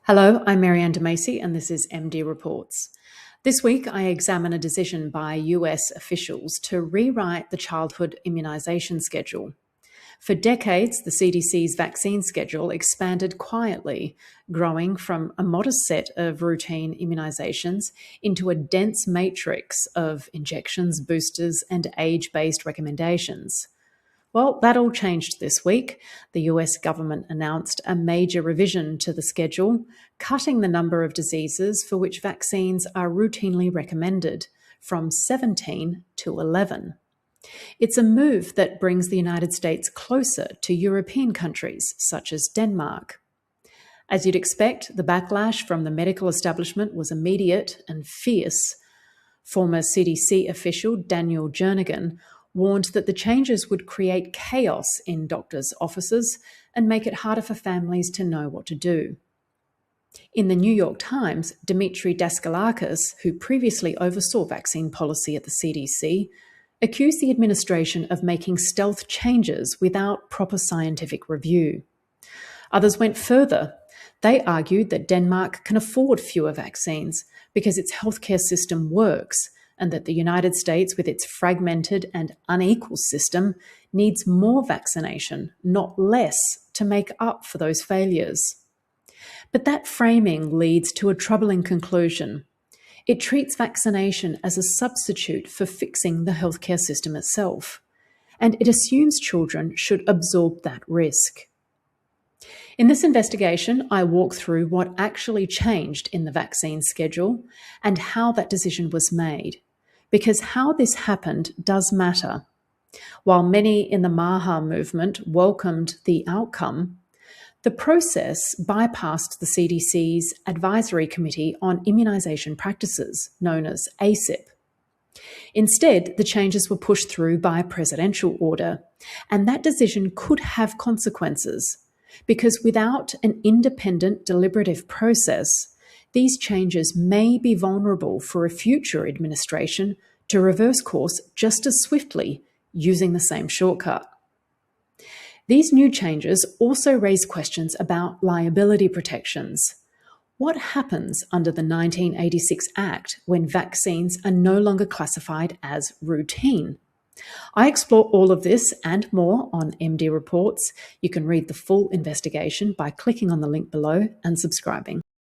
Hello, I'm Marianne de Macy, and this is MD Reports. This week, I examine a decision by US officials to rewrite the childhood immunisation schedule. For decades, the CDC's vaccine schedule expanded quietly, growing from a modest set of routine immunisations into a dense matrix of injections, boosters, and age-based recommendations. Well, that all changed this week. The US government announced a major revision to the schedule, cutting the number of diseases for which vaccines are routinely recommended from 17 to 11. It's a move that brings the United States closer to European countries such as Denmark. As you'd expect, the backlash from the medical establishment was immediate and fierce. Former CDC official Daniel Jernigan warned that the changes would create chaos in doctors' offices and make it harder for families to know what to do. In the New York Times, Dimitri Daskalakis, who previously oversaw vaccine policy at the CDC, accused the administration of making stealth changes without proper scientific review. Others went further. They argued that Denmark can afford fewer vaccines because its healthcare system works, and that the United States, with its fragmented and unequal system, needs more vaccination, not less, to make up for those failures. But that framing leads to a troubling conclusion. It treats vaccination as a substitute for fixing the healthcare system itself, and it assumes children should absorb that risk. In this investigation, I walk through what actually changed in the vaccine schedule and how that decision was made, because how this happened does matter. While many in the MAHA movement welcomed the outcome, the process bypassed the CDC's Advisory Committee on Immunisation Practices, known as ACIP. Instead, the changes were pushed through by presidential order, and that decision could have consequences, because without an independent deliberative process, these changes may be vulnerable for a future administration to reverse course just as swiftly using the same shortcut. These new changes also raise questions about liability protections. What happens under the 1986 Act when vaccines are no longer classified as routine? I explore all of this and more on MD Reports. You can read the full investigation by clicking on the link below and subscribing.